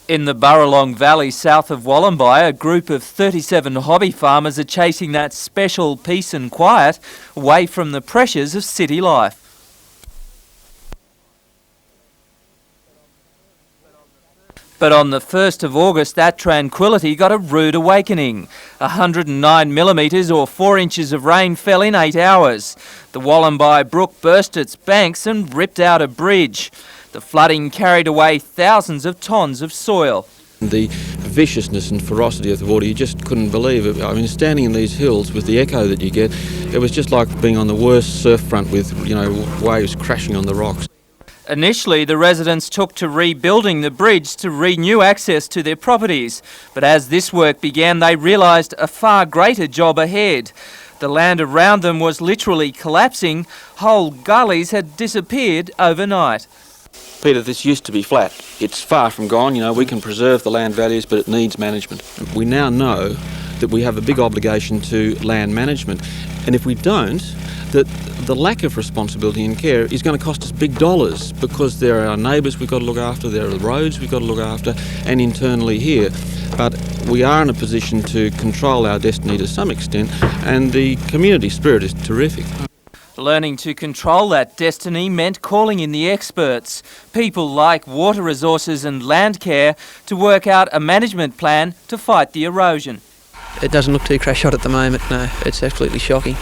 In the Baralong Valley south of Wollombi, a group of 37 hobby farmers are chasing that special peace and quiet away from the pressures of city life. But on the 1st of August, that tranquility got a rude awakening. 109 millimetres or 4 inches of rain fell in 8 hours. The Wollombi Brook burst its banks and ripped out a bridge. The flooding carried away thousands of tonnes of soil. The viciousness and ferocity of the water, you just couldn't believe it. I mean, standing in these hills with the echo that you get, it was just like being on the worst surf front with, waves crashing on the rocks. Initially, the residents took to rebuilding the bridge to renew access to their properties. But as this work began, they realised a far greater job ahead. The land around them was literally collapsing. Whole gullies had disappeared overnight. Peter, this used to be flat. It's far from gone. We can preserve the land values, but it needs management. We now know that we have a big obligation to land management. And if we don't, that the lack of responsibility and care is going to cost us big dollars, because there are our neighbours we've got to look after, there are the roads we've got to look after, and internally here. But we are in a position to control our destiny to some extent, and the community spirit is terrific. Learning to control that destiny meant calling in the experts, people like Water Resources and Land Care, to work out a management plan to fight the erosion. It doesn't look too crash hot at the moment, no. It's absolutely shocking.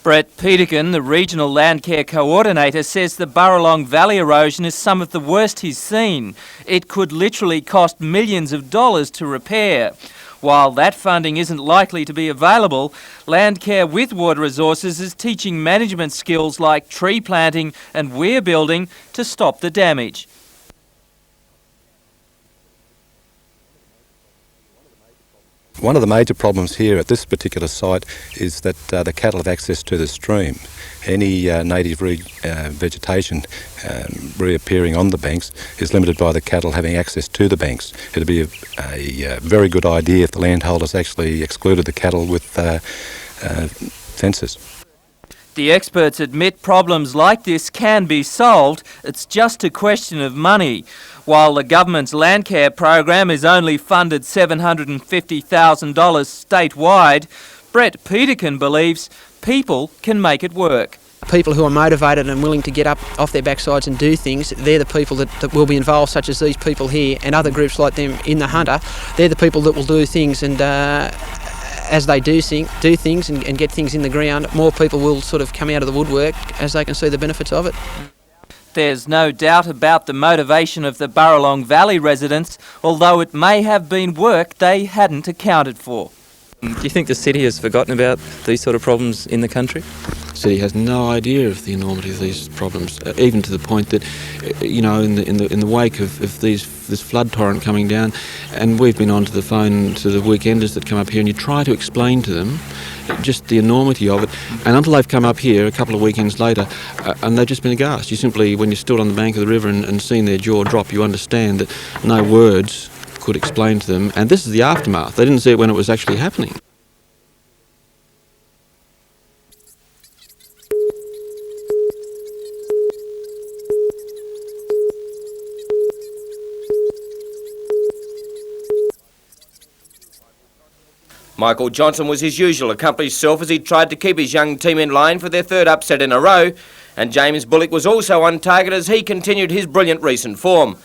Brett Peterkin, the Regional Land Care Coordinator, says the Baralong Valley erosion is some of the worst he's seen. It could literally cost millions of dollars to repair. While that funding isn't likely to be available, Land Care with Water Resources is teaching management skills like tree planting and weir building to stop the damage. One of the major problems here at this particular site is that the cattle have access to the stream. Any native vegetation reappearing on the banks is limited by the cattle having access to the banks. It would be a very good idea if the landholders actually excluded the cattle with fences. The experts admit problems like this can be solved. It's just a question of money. While the government's land care program is only funded $750,000 statewide, Brett Peterkin believes people can make it work. People who are motivated and willing to get up off their backsides and do things, they're the people that will be involved, such as these people here and other groups like them in the Hunter. They're the people that will do things, and as they do things and get things in the ground, more people will sort of come out of the woodwork as they can see the benefits of it. There's no doubt about the motivation of the Baralong Valley residents, although it may have been work they hadn't accounted for. Do you think the city has forgotten about these sort of problems in the country? The city has no idea of the enormity of these problems, even to the point that, in the wake of this flood torrent coming down, and we've been onto the phone to the weekenders that come up here, and you try to explain to them just the enormity of it, and until they've come up here a couple of weekends later, and they've just been aghast. You simply, when you stood on the bank of the river and seen their jaw drop, you understand that no words could explain to them, and this is the aftermath. They didn't see it when it was actually happening. Michael Johnson was his usual accomplished self as he tried to keep his young team in line for their third upset in a row, and James Bullock was also on target as he continued his brilliant recent form.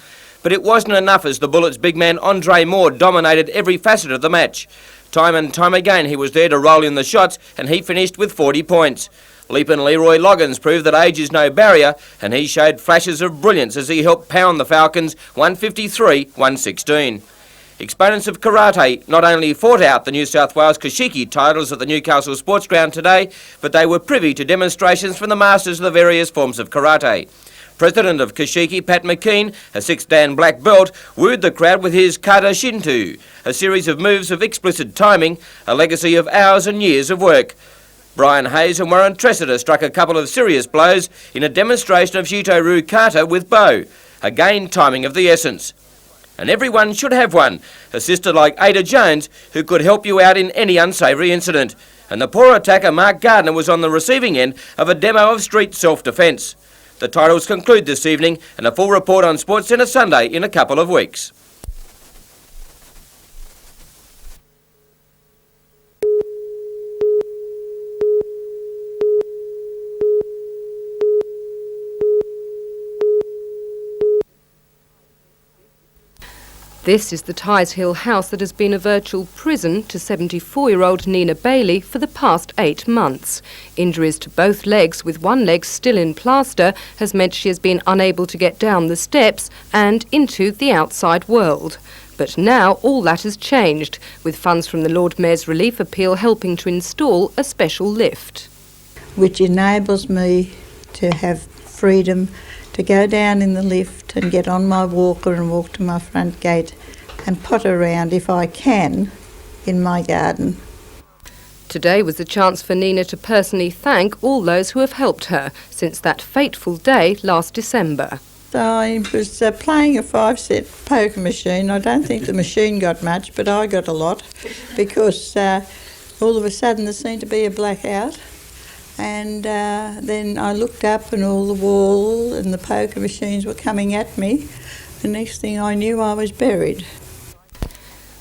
But it wasn't enough as the Bullets' big man Andre Moore dominated every facet of the match. Time and time again he was there to roll in the shots, and he finished with 40 points. Leapin' Leroy Loggins proved that age is no barrier, and he showed flashes of brilliance as he helped pound the Falcons 153-116. Exponents of karate not only fought out the New South Wales Kashiki titles at the Newcastle Sports Ground today, but they were privy to demonstrations from the masters of the various forms of karate. President of Kashiki, Pat McKean, a 6-dan black belt, wooed the crowd with his kata shinto, a series of moves of explicit timing, a legacy of hours and years of work. Brian Hayes and Warren Tressiter struck a couple of serious blows in a demonstration of Shito-Ryu kata with bow, again timing of the essence. And everyone should have one, a sister like Ada Jones who could help you out in any unsavoury incident. And the poor attacker Mark Gardner was on the receiving end of a demo of street self-defence. The titles conclude this evening, and a full report on SportsCentre Sunday in a couple of weeks. This is the Tighes Hill house that has been a virtual prison to 74-year-old Nina Bailey for the past 8 months. Injuries to both legs, with one leg still in plaster, has meant she has been unable to get down the steps and into the outside world. But now all that has changed, with funds from the Lord Mayor's relief appeal helping to install a special lift. Which enables me to have freedom to go down in the lift and get on my walker and walk to my front gate and potter around, if I can, in my garden. Today was the chance for Nina to personally thank all those who have helped her since that fateful day last December. So I was playing a 5-set poker machine. I don't think the machine got much, but I got a lot, because all of a sudden there seemed to be a blackout. And then I looked up and all the wall and the poker machines were coming at me. The next thing I knew, I was buried.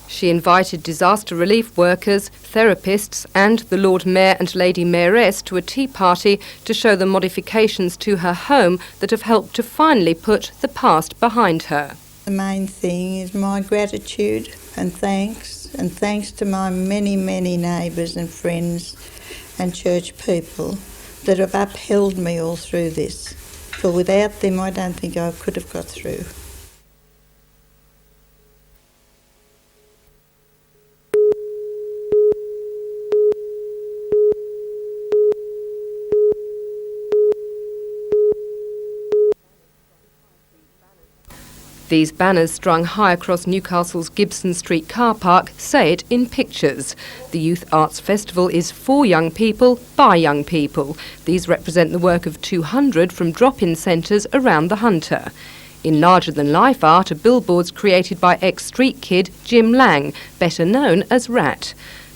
She invited disaster relief workers, therapists and the Lord Mayor and Lady Mayoress to a tea party to show the modifications to her home that have helped to finally put the past behind her. The main thing is my gratitude and thanks to my many, many neighbours and friends and church people that have upheld me all through this. For without them, I don't think I could have got through. These banners strung high across Newcastle's Gibson Street car park say it in pictures. The Youth Arts Festival is for young people, by young people. These represent the work of 200 from drop-in centres around the Hunter. In larger-than-life art are billboards created by ex-street kid Jim Lang, better known as Rat.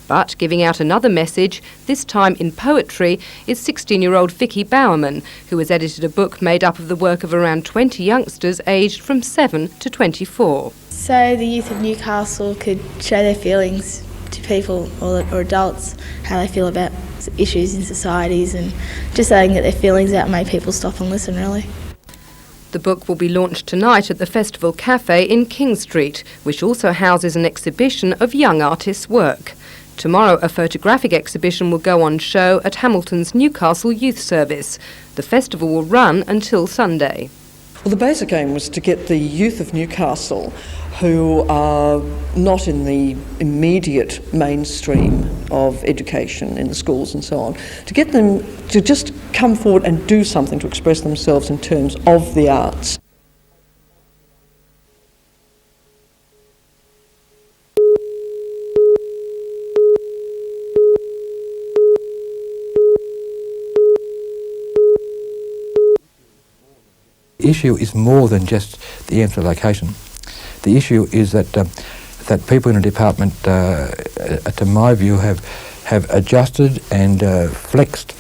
But giving out another message, this time in poetry, is 16-year-old Vicky Bowerman, who has edited a book made up of the work of around 20 youngsters aged from 7 to 24. So the youth of Newcastle could show their feelings to people or adults, how they feel about issues in societies, and just so they can get their feelings out and make people stop and listen, really. The book will be launched tonight at the Festival Cafe in King Street, which also houses an exhibition of young artists' work. Tomorrow, a photographic exhibition will go on show at Hamilton's Newcastle Youth Service. The festival will run until Sunday. Well, the basic aim was to get the youth of Newcastle, who are not in the immediate mainstream of education in the schools and so on, to get them to just come forward and do something to express themselves in terms of the arts. The issue is more than just the AMSA location. The issue is that that people in the department, to my view, have adjusted and flexed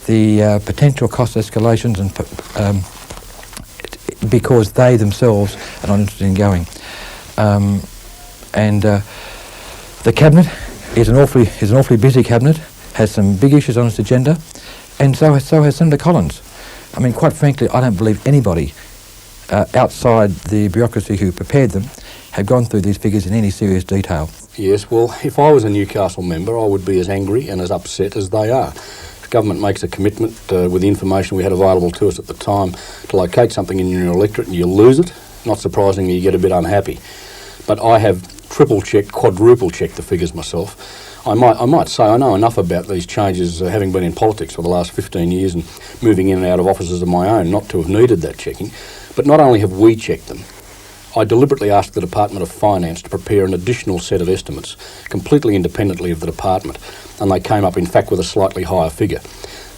the potential cost escalations, and because they themselves are not interested in going. The cabinet is an awfully busy cabinet, has some big issues on its agenda, and so has Senator Collins. I mean, quite frankly, I don't believe anybody outside the bureaucracy who prepared them have gone through these figures in any serious detail. Yes, well, if I was a Newcastle member, I would be as angry and as upset as they are. The government makes a commitment with the information we had available to us at the time to locate something in your electorate and you lose it. Not surprisingly, you get a bit unhappy. But I have triple-checked, quadruple-checked the figures myself. I might say I know enough about these changes, having been in politics for the last 15 years and moving in and out of offices of my own, not to have needed that checking. But not only have we checked them, I deliberately asked the Department of Finance to prepare an additional set of estimates, completely independently of the department, and they came up, in fact, with a slightly higher figure.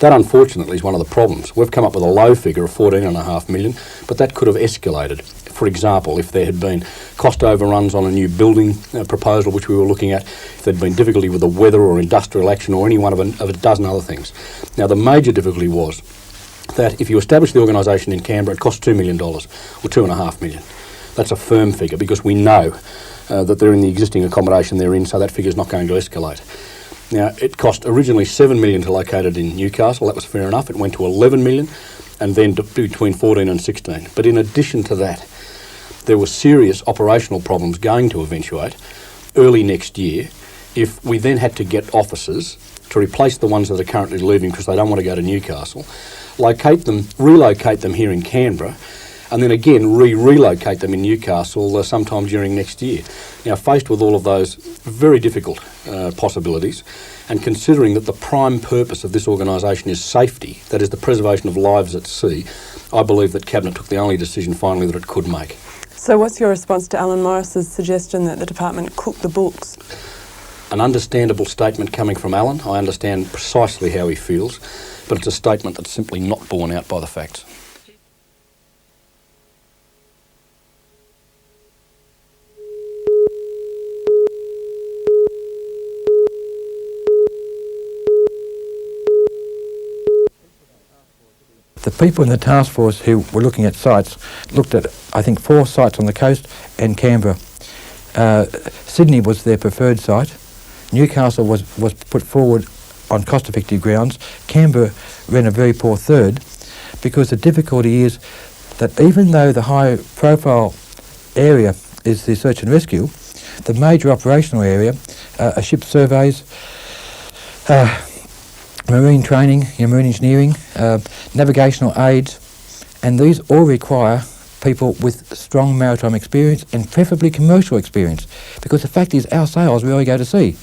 That, unfortunately, is one of the problems. We've come up with a low figure of $14.5 million, but that could have escalated. For example, if there had been cost overruns on a new building proposal which we were looking at, if there had been difficulty with the weather or industrial action or any one of a dozen other things. Now, the major difficulty was that if you establish the organisation in Canberra, it costs $2 million or $2.5 million. That's a firm figure because we know that they're in the existing accommodation they're in, so that figure's not going to escalate. Now, it cost originally $7 million to locate it in Newcastle. That was fair enough. It went to $11 million and then to between 14 and 16. But in addition to that, there were serious operational problems going to eventuate early next year if we then had to get officers to replace the ones that are currently leaving because they don't want to go to Newcastle, relocate them here in Canberra, and then again relocate them in Newcastle sometime during next year. Now, faced with all of those very difficult possibilities, and considering that the prime purpose of this organisation is safety, that is the preservation of lives at sea, I believe that Cabinet took the only decision finally that it could make. So what's your response to Alan Morris's suggestion that the department cook the books? An understandable statement coming from Alan. I understand precisely how he feels, but it's a statement that's simply not borne out by the facts. The people in the task force who were looking at sites looked at, I think, 4 sites on the coast and Canberra. Sydney was their preferred site. Newcastle was put forward on cost-effective grounds. Canberra ran a very poor third because the difficulty is that even though the high-profile area is the search and rescue, the major operational area are ship surveys, marine training, marine engineering, navigational aids, and these all require people with strong maritime experience and preferably commercial experience, because the fact is our sails rarely go to sea.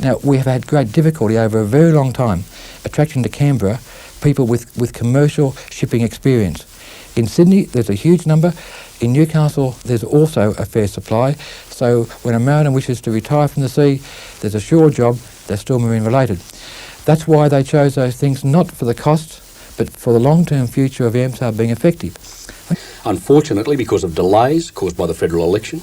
Now, we have had great difficulty over a very long time attracting to Canberra people with commercial shipping experience. In Sydney, there's a huge number. In Newcastle, there's also a fair supply. So when a mariner wishes to retire from the sea, there's a sure job, they're still marine related. That's why they chose those things, not for the cost, but for the long-term future of AMSA being effective. Unfortunately, because of delays caused by the federal election,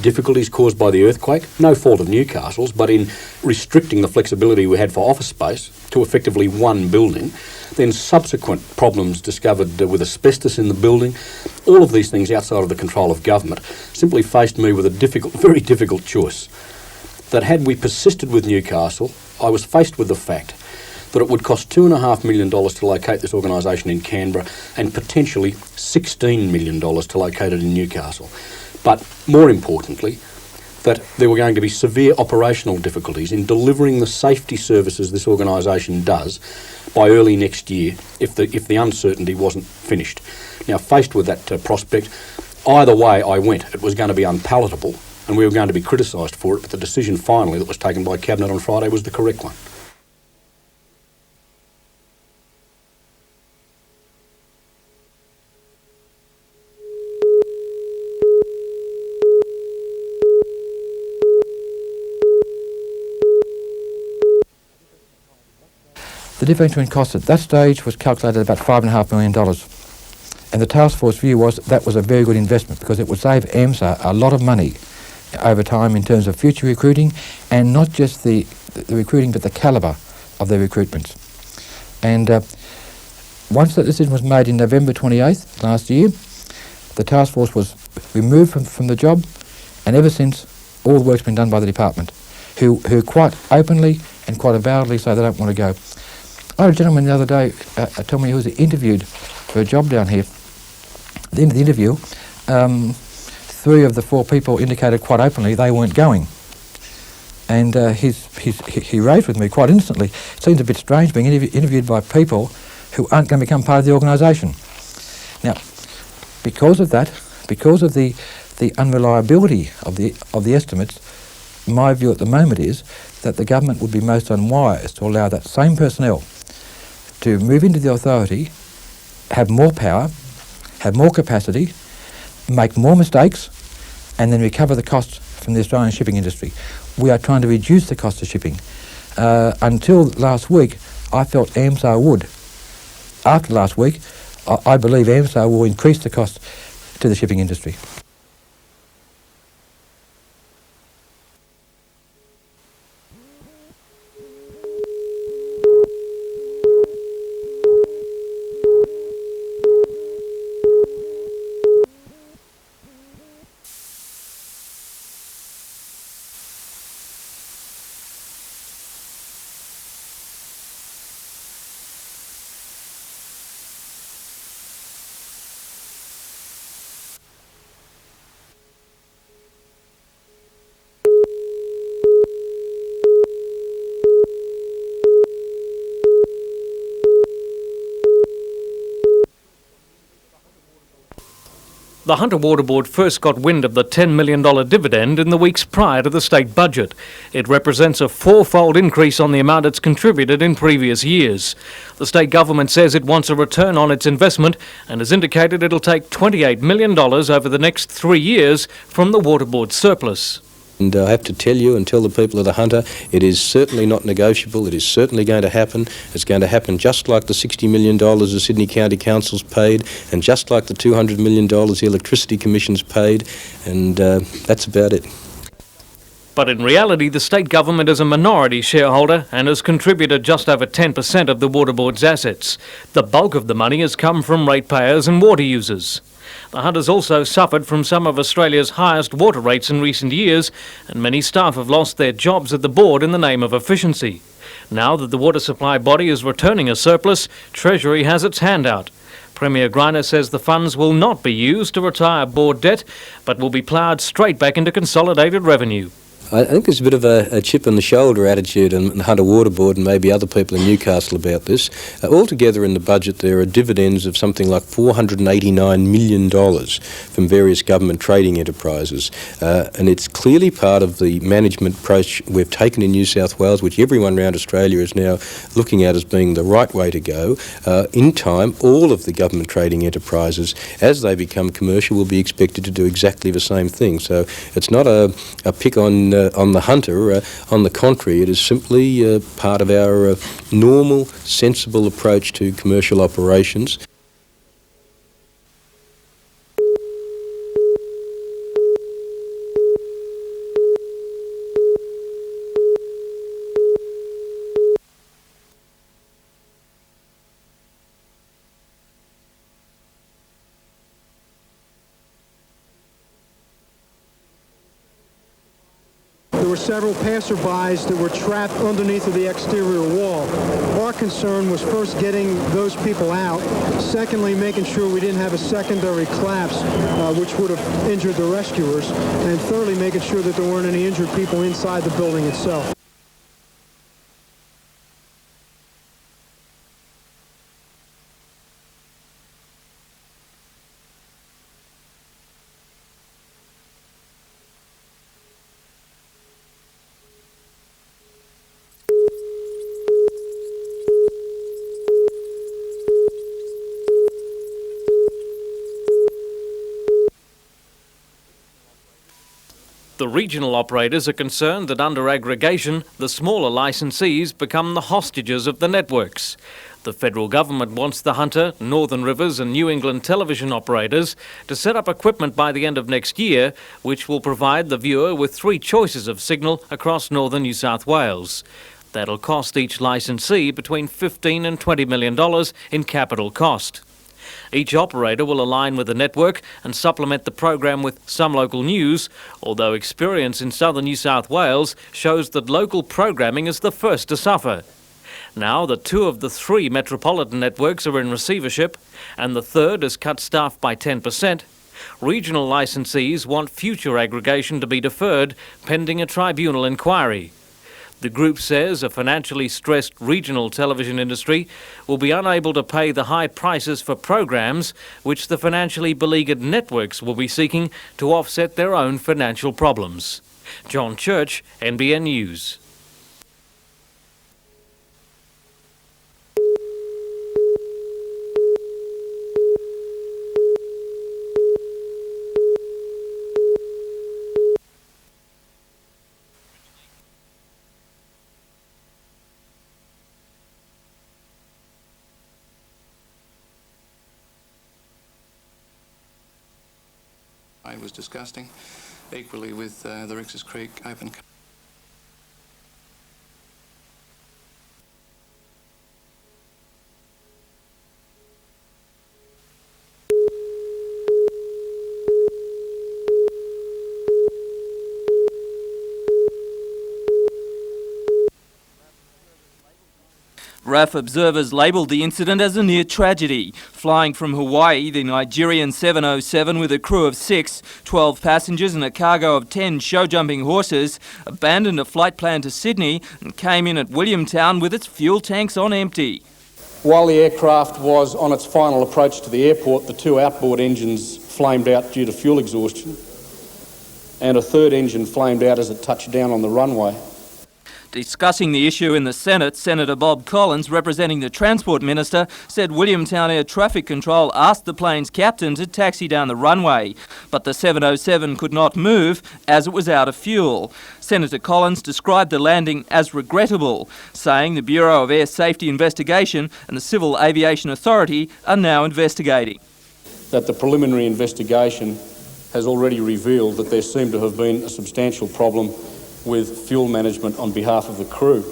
difficulties caused by the earthquake, no fault of Newcastle's, but in restricting the flexibility we had for office space to effectively one building, then subsequent problems discovered with asbestos in the building, all of these things outside of the control of government, simply faced me with a very difficult choice. That had we persisted with Newcastle, I was faced with the fact that it would cost $2.5 million to locate this organisation in Canberra and potentially $16 million to locate it in Newcastle. But more importantly, that there were going to be severe operational difficulties in delivering the safety services this organisation does by early next year if the uncertainty wasn't finished. Now, faced with that prospect, either way I went, it was going to be unpalatable and we were going to be criticised for it, but the decision finally that was taken by Cabinet on Friday was the correct one. The differential in cost at that stage was calculated at about $5.5 million. And the task force view was that was a very good investment because it would save AMSA a lot of money over time in terms of future recruiting, and not just the recruiting but the calibre of their recruitments. And once that decision was made in November 28th last year, the task force was removed from the job, and ever since all the work's been done by the department, who quite openly and quite avowedly say they don't want to go. I had a gentleman the other day tell me he was interviewed for a job down here. At the end of the interview, 3 of the 4 people indicated quite openly they weren't going. And he raised with me quite instantly, it seems a bit strange being interviewed by people who aren't going to become part of the organisation. Now, because of that, because of the unreliability of the estimates, my view at the moment is that the government would be most unwise to allow that same personnel to move into the authority, have more power, have more capacity, make more mistakes, and then recover the cost from the Australian shipping industry. We are trying to reduce the cost of shipping. Until last week, I felt AMSA would. After last week, I believe AMSA will increase the cost to the shipping industry. The Hunter Water Board first got wind of the $10 million dividend in the weeks prior to the state budget. It represents a four-fold increase on the amount it's contributed in previous years. The state government says it wants a return on its investment and has indicated it'll take $28 million over the next 3 years from the Water Board surplus. And I have to tell you and tell the people of the Hunter, it is certainly not negotiable. It is certainly going to happen. It's going to happen just like the $60 million the Sydney County Council's paid, and just like the $200 million the Electricity Commission's paid, and that's about it. But in reality, the state government is a minority shareholder and has contributed just over 10% of the Water Board's assets. The bulk of the money has come from ratepayers and water users. The Hunters also suffered from some of Australia's highest water rates in recent years, and many staff have lost their jobs at the board in the name of efficiency. Now that the water supply body is returning a surplus, Treasury has its hand out. Premier Greiner says the funds will not be used to retire board debt, but will be ploughed straight back into consolidated revenue. I think there's a bit of a chip on the shoulder attitude in the Hunter Water Board and maybe other people in Newcastle about this. Altogether in the budget there are dividends of something like $489 million from various government trading enterprises, and it's clearly part of the management approach we've taken in New South Wales, which everyone around Australia is now looking at as being the right way to go. In time, all of the government trading enterprises, as they become commercial, will be expected to do exactly the same thing. So it's not a pick on the Hunter. On the contrary, it is simply part of our normal, sensible approach to commercial operations. There were several passerbys that were trapped underneath of the exterior wall. Our concern was first getting those people out. Secondly, making sure we didn't have a secondary collapse, which would have injured the rescuers. And thirdly, making sure that there weren't any injured people inside the building itself. The regional operators are concerned that under aggregation, the smaller licensees become the hostages of the networks. The federal government wants the Hunter, Northern Rivers and New England television operators to set up equipment by the end of next year, which will provide the viewer with 3 choices of signal across northern New South Wales. That'll cost each licensee between $15 and $20 million in capital cost. Each operator will align with the network and supplement the program with some local news, although experience in southern New South Wales shows that local programming is the first to suffer. Now that 2 of the 3 metropolitan networks are in receivership and the third has cut staff by 10%, regional licensees want future aggregation to be deferred pending a tribunal inquiry. The group says a financially stressed regional television industry will be unable to pay the high prices for programs which the financially beleaguered networks will be seeking to offset their own financial problems. John Church, NBN News. Was disgusting, equally with the Rix's Creek open. RAF observers labelled the incident as a near tragedy. Flying from Hawaii, the Nigerian 707 with a crew of 6, 12 passengers and a cargo of 10 show-jumping horses abandoned a flight plan to Sydney and came in at Williamtown with its fuel tanks on empty. While the aircraft was on its final approach to the airport, the 2 outboard engines flamed out due to fuel exhaustion, and a third engine flamed out as it touched down on the runway. Discussing the issue in the Senate, Senator Bob Collins, representing the Transport Minister, said Williamtown Air Traffic Control asked the plane's captain to taxi down the runway, but the 707 could not move as it was out of fuel. Senator Collins described the landing as regrettable, saying the Bureau of Air Safety Investigation and the Civil Aviation Authority are now investigating. That the preliminary investigation has already revealed that there seemed to have been a substantial problem with fuel management on behalf of the crew.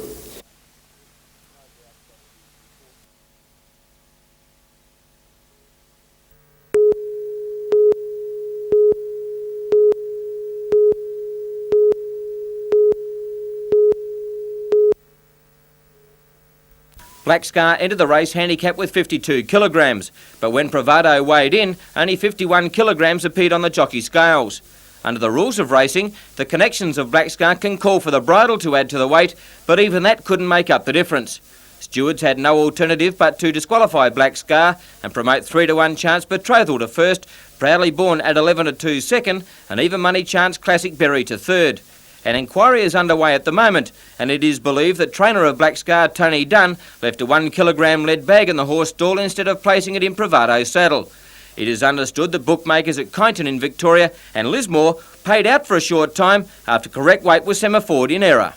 Black Scar entered the race handicapped with 52 kilograms, but when Bravado weighed in, only 51 kilograms appeared on the jockey scales. Under the rules of racing, the connections of Black Scar can call for the bridle to add to the weight, but even that couldn't make up the difference. Stewards had no alternative but to disqualify Black Scar and promote 3-1 Chance Betrothal to first, Proudly Born at 11-2 second, and Even Money Chance Classic Berry to third. An inquiry is underway at the moment, and it is believed that trainer of Black Scar, Tony Dunn, left a 1 kilogram lead bag in the horse stall instead of placing it in Bravado's saddle. It is understood that bookmakers at Kyneton in Victoria and Lismore paid out for a short time after correct weight was semaphored in error.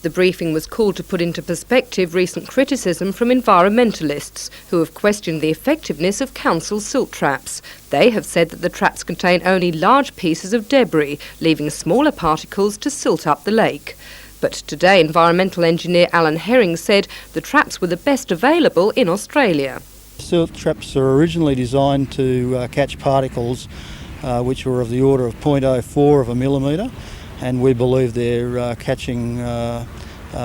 The briefing was called to put into perspective recent criticism from environmentalists who have questioned the effectiveness of council silt traps. They have said that the traps contain only large pieces of debris, leaving smaller particles to silt up the lake. But today, environmental engineer Alan Herring said the traps were the best available in Australia. Silt traps are originally designed to catch particles which were of the order of 0.04 of a millimetre, and we believe they're catching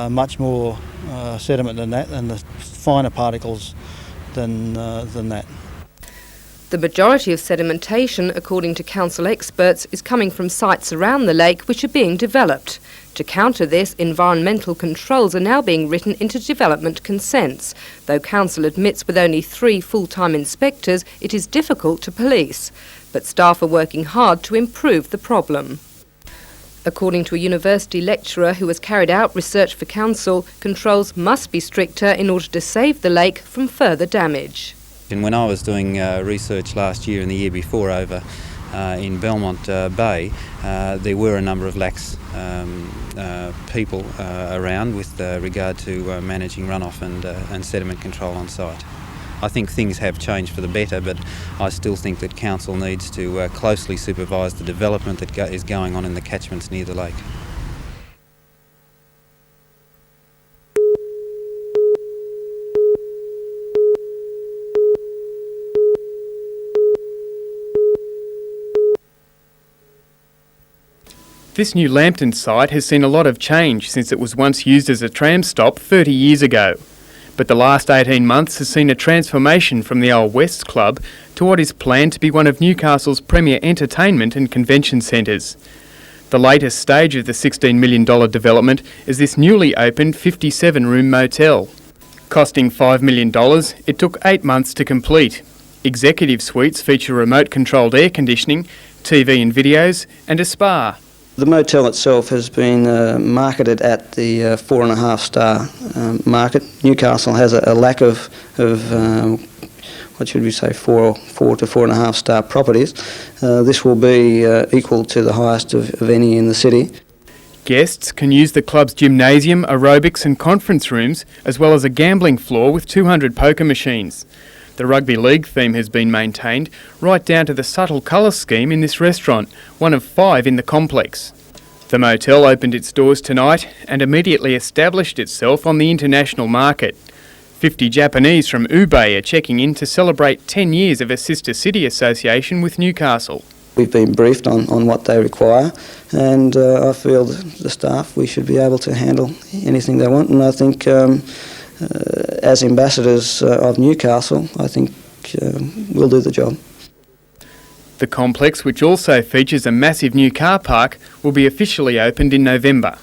much more sediment than that, and the finer particles than that. The majority of sedimentation, according to council experts, is coming from sites around the lake which are being developed. To counter this, environmental controls are now being written into development consents, though council admits with only 3 full-time inspectors it is difficult to police. But staff are working hard to improve the problem. According to a university lecturer who has carried out research for council, controls must be stricter in order to save the lake from further damage. And when I was doing research last year and the year before over in Belmont Bay, there were a number of lax people around with regard to managing runoff and sediment control on site. I think things have changed for the better, but I still think that council needs to closely supervise the development that is going on in the catchments near the lake. This new Lambton site has seen a lot of change since it was once used as a tram stop 30 years ago. But the last 18 months has seen a transformation from the old West Club to what is planned to be one of Newcastle's premier entertainment and convention centres. The latest stage of the $16 million development is this newly opened 57-room motel. Costing $5 million, it took 8 months to complete. Executive suites feature remote-controlled air conditioning, TV and videos, and a spa. The motel itself has been marketed at the 4.5 star market. Newcastle has a lack of what should we say, 4 to 4.5 star properties. This will be equal to the highest of any in the city. Guests can use the club's gymnasium, aerobics and conference rooms, as well as a gambling floor with 200 poker machines. The rugby league theme has been maintained, right down to the subtle colour scheme in this restaurant, one of 5 in the complex. The motel opened its doors tonight and immediately established itself on the international market. 50 Japanese from Ube are checking in to celebrate 10 years of a sister city association with Newcastle. We've been briefed on what they require, and I feel the staff, we should be able to handle anything they want, and I think as ambassadors of Newcastle, I think we'll do the job. The complex, which also features a massive new car park, will be officially opened in November.